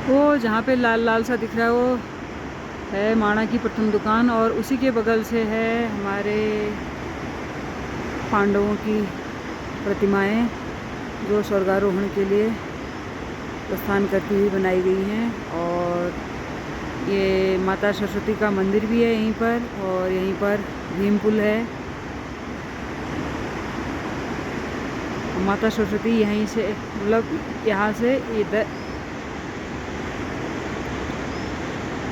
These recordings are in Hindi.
वो जहाँ पे लाल लाल सा दिख रहा है वो है माणा की प्रथम दुकान, और उसी के बगल से है हमारे पांडवों की प्रतिमाएं जो स्वर्गारोहण के लिए प्रस्थान करती हुई बनाई गई हैं। और ये माता सरस्वती का मंदिर भी है यहीं पर, और यहीं पर भीम पुल है। माता सरस्वती यहीं से, मतलब यहाँ से इधर,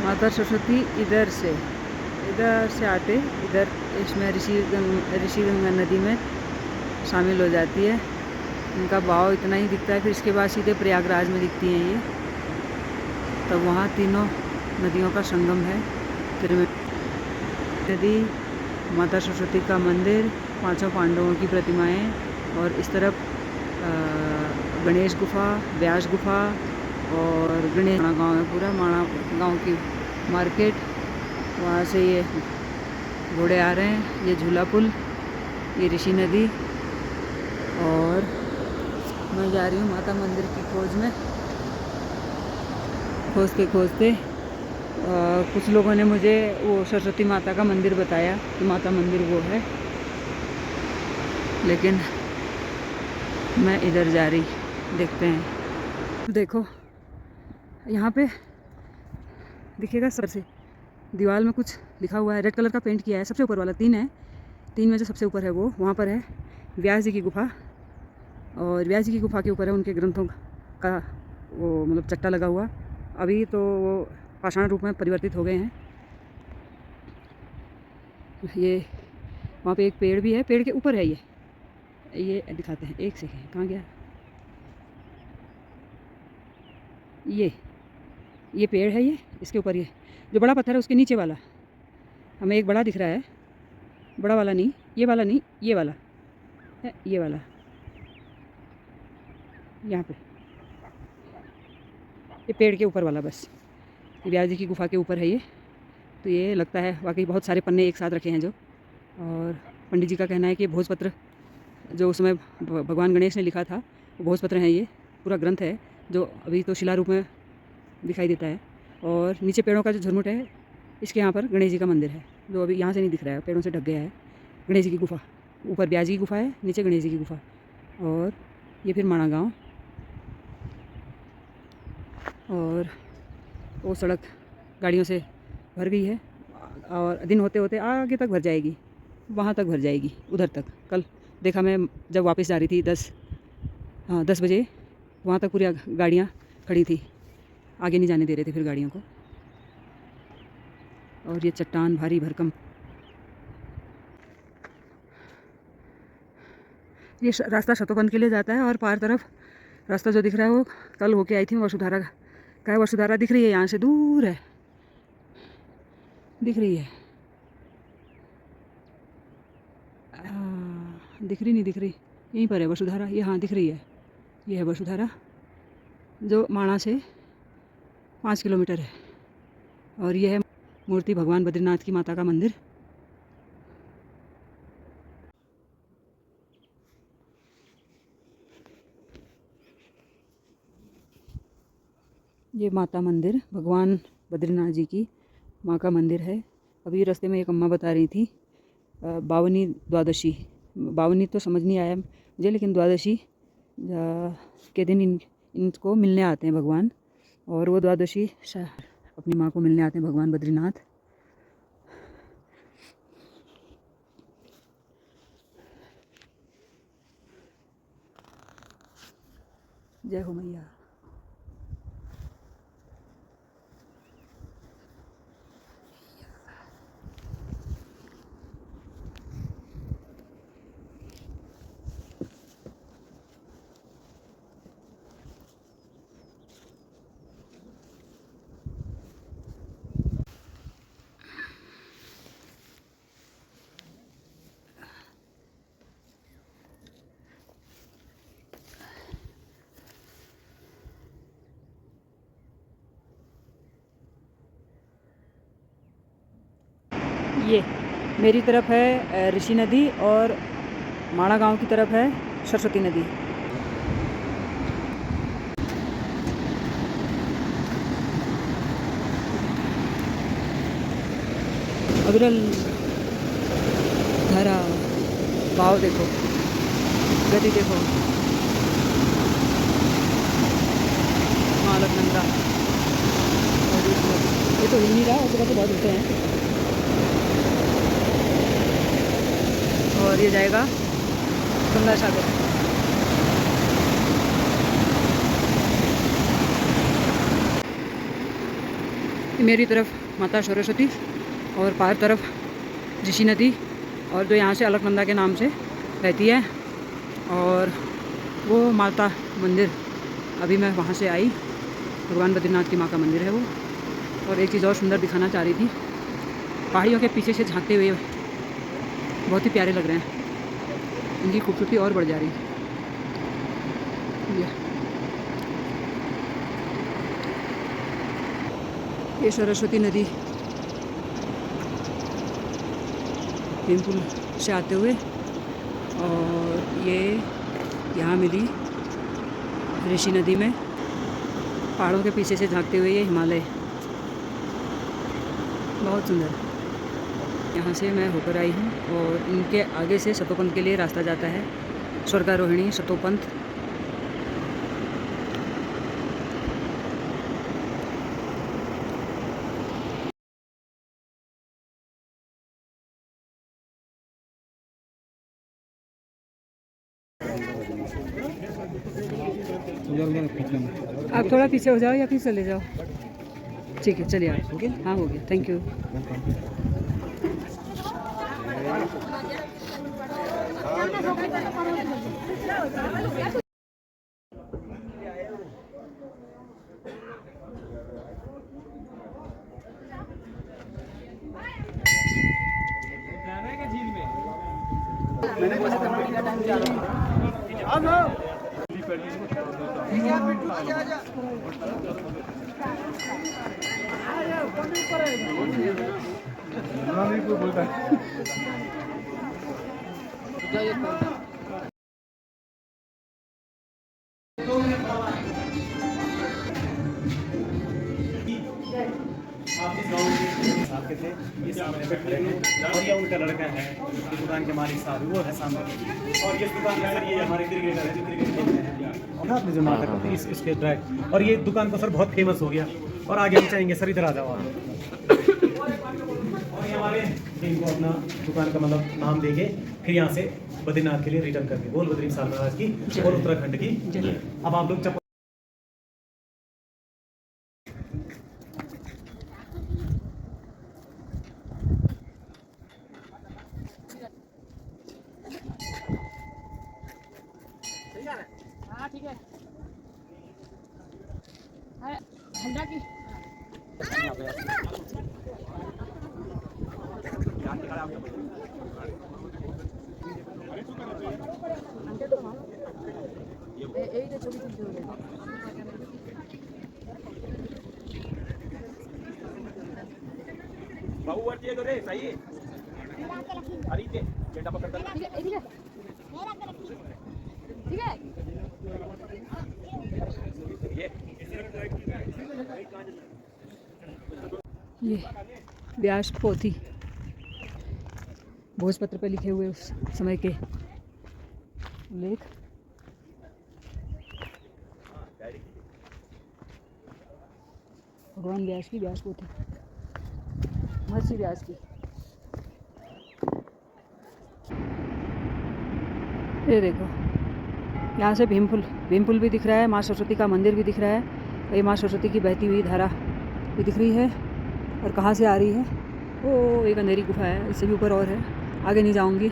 माता सरस्वती इधर से आते इधर इसमें ऋषि गंगा नदी में शामिल हो जाती है। इनका भाव इतना ही दिखता है, फिर इसके बाद सीधे प्रयागराज में दिखती हैं ये। तब वहाँ तीनों नदियों का संगम है। त्रिवेणी नदी, माता सरस्वती का मंदिर, पांचों पांडवों की प्रतिमाएं, और इस तरफ गणेश गुफा, व्यास गुफा, और गणेश गांव है पूरा, माणा गांव की मार्केट। वहाँ से ये घोड़े आ रहे हैं, ये झूला पुल, ये ऋषि नदी। और मैं जा रही हूँ माता मंदिर की खोज में। खोजते कुछ लोगों ने मुझे वो सरस्वती माता का मंदिर बताया कि माता मंदिर वो है, लेकिन मैं इधर जा रही, देखते हैं। देखो यहाँ पे दिखेगा सर से, दीवार में कुछ लिखा हुआ है, रेड कलर का पेंट किया है। सबसे ऊपर वाला 3 है, 3 में जो सबसे ऊपर है वो, वहाँ पर है व्यास जी की गुफा। और व्यास जी की गुफा के ऊपर है उनके ग्रंथों का वो मतलब चट्टा लगा हुआ। अभी तो वो पाषाण रूप में परिवर्तित हो गए हैं। ये वहाँ पे एक पेड़ भी है, पेड़ के ऊपर है ये दिखाते हैं। एक सेकेंड, कहाँ गया ये पेड़ है, ये इसके ऊपर ये जो बड़ा पत्थर है उसके नीचे वाला हमें एक बड़ा दिख रहा है। बड़ा वाला नहीं, ये वाला नहीं, ये वाला है, ये वाला यहाँ पे, ये पेड़ के ऊपर वाला, बस ये व्यास जी की गुफा के ऊपर है ये। तो ये लगता है वाकई बहुत सारे पन्ने एक साथ रखे हैं जो, और पंडित जी का कहना है कि भोजपत्र जो उस समय भगवान गणेश ने लिखा था वो भोजपत्र है। ये पूरा ग्रंथ है जो अभी तो शिला रूप में दिखाई देता है। और नीचे पेड़ों का जो झुरमुट है, इसके यहाँ पर गणेश जी का मंदिर है जो अभी यहाँ से नहीं दिख रहा है, पेड़ों से ढक गया है। गणेश जी की गुफा, ऊपर व्यास जी की गुफा है, नीचे गणेश जी की गुफा। और ये फिर माणा गाँव, और वो सड़क गाड़ियों से भर गई है, और दिन होते होते आगे तक भर जाएगी, वहाँ तक भर जाएगी, उधर तक। कल देखा मैं जब वापस जा रही थी 10 बजे, वहाँ तक पूरी गाड़ियाँ खड़ी थी, आगे नहीं जाने दे रहे थे फिर गाड़ियों को। और ये चट्टान भारी भरकम, ये रास्ता शतोपंथ के लिए जाता है। और पार तरफ रास्ता जो दिख रहा है वो कल होके आई थी वसुधारा का है। वसुधारा दिख रही है, यहाँ से दूर है, दिख रही है, दिख रही नहीं दिख रही, यहीं पर है वसुधारा, ये हाँ दिख रही है। ये है वसुधारा जो माणा से 5 किलोमीटर है। और ये है मूर्ति भगवान बद्रीनाथ की माता का मंदिर। ये माता मंदिर भगवान बद्रीनाथ जी की माँ का मंदिर है। अभी रास्ते में एक अम्मा बता रही थी बावनी द्वादशी, बावनी तो समझ नहीं आया मुझे, लेकिन द्वादशी के दिन इनको मिलने आते हैं भगवान, और वो द्वादशी अपनी माँ को मिलने आते हैं भगवान बद्रीनाथ। जय हो मैया। ये मेरी तरफ है ऋषि नदी, और माणा गांव की तरफ है सरस्वती नदी। अविरल धारा, भाव देखो, गति देखो। माँ अलकनंदा, ये तो हिल नहीं रहा, उसके बाद तो बहुत होते हैं। और ये जाएगा गंगा सागर। मेरी तरफ माता सरस्वती और पार तरफ ऋषि नदी, और जो यहाँ से अलकनंदा के नाम से रहती है। और वो माता मंदिर, अभी मैं वहाँ से आई, भगवान बद्रीनाथ की माँ का मंदिर है वो। और एक चीज़ और सुंदर दिखाना चाह रही थी, पहाड़ियों के पीछे से झांकते हुए बहुत ही प्यारे लग रहे हैं, इनकी खूबसूरती और बढ़ जा रही है। ये सरस्वती नदी भीमपुल से आते हुए, और ये यहाँ मिली ऋषि नदी में, पहाड़ों के पीछे से झांकते हुए ये हिमालय, बहुत सुंदर। यहाँ से मैं होकर आई हूँ, और इनके आगे से सतोपंथ के लिए रास्ता जाता है, स्वर्गारोहिणी सतोपंथ। आप थोड़ा पीछे हो जाओ या फिर चले जाओ। ठीक है, चलिए आप। ओके, हाँ हो गया, थैंक यू। के थे, ये सामने पे खड़े हैं, और ये उनका लड़का है, ये दुकान के मालिक साहब वो है सामने, और ये दुकान का सर ये हमारे क्रिकेटर है, जो क्रिकेट खेलते हैं, और आपने जो नाटक करते हैं इसके ट्रैक, और ये दुकान को सर बहुत फेमस हो गया, और आगे हम चाहेंगे सर इधर आ जाओ आप। और ये हमारे इनको अपना दुकान का मतलब नाम देंगे, फिर यहाँ से बद्रीनाथ के लिए रिटर्न करके, बोल बद्री साल महाराज की और उत्तराखंड की। अब आप लोग हाँ ठीक है, ठंडा की बाबू वर्ती तो रे सही अरे ते बेटा पकड़ कर ठीक है ठीक है। ये व्यास पोथी, भोजपत्र पर लिखे हुए उस समय के लेख। भगवान व्यास की व्यास पोथी, महर्षि व्यास की। ये देखो, यहाँ से भीमपुल भी दिख रहा है, माँ सरस्वती का मंदिर भी दिख रहा है, ये माँ सरस्वती की बहती हुई धारा भी दिख रही है। और कहाँ से आ रही है? वो एक अंधेरी गुफा है, इससे भी ऊपर और है, आगे नहीं जाऊँगी।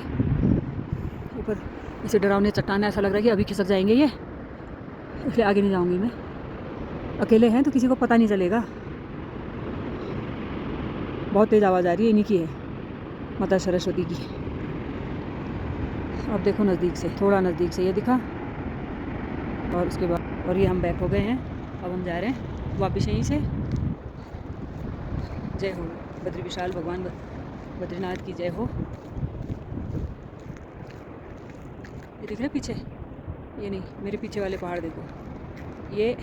ऊपर इसे डरावने चट्टान, ऐसा लग रहा है कि अभी खिसक जाएंगे ये, इसलिए आगे नहीं जाऊँगी मैं। अकेले हैं तो किसी को पता नहीं चलेगा। बहुत तेज़ आवाज़ आ रही है, इन्हीं की है, माता सरस्वती की। अब देखो नज़दीक से, थोड़ा नज़दीक से ये दिखा, और उसके बाद और ये हम बैक हो गए हैं। अब हम जा रहे हैं वापस यहीं से। जय हो बद्री विशाल भगवान बद्रीनाथ की जय हो। ये दिख रहे पीछे? ये नहीं, मेरे पीछे वाले पहाड़ देखो, ये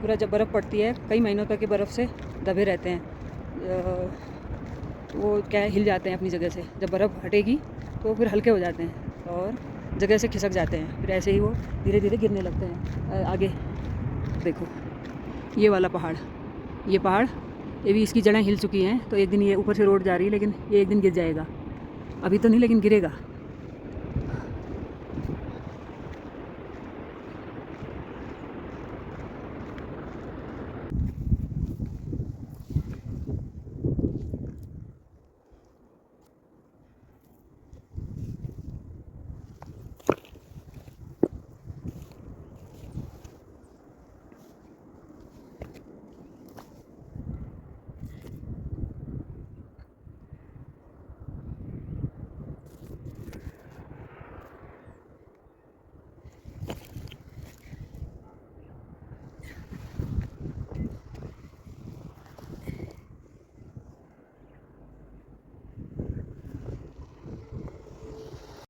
पूरा जब बर्फ़ पड़ती है कई महीनों तक के बर्फ़ से दबे रहते हैं। तो वो क्या है, हिल जाते हैं अपनी जगह से। जब बर्फ़ हटेगी तो फिर हल्के हो जाते हैं और जगह से खिसक जाते हैं, फिर ऐसे ही वो धीरे धीरे गिरने लगते हैं। आगे देखो ये वाला पहाड़, ये पहाड़, ये भी इसकी जड़ें हिल चुकी हैं। तो एक दिन ये ऊपर से रोड जा रही है, लेकिन ये एक दिन गिर जाएगा। अभी तो नहीं, लेकिन गिरेगा।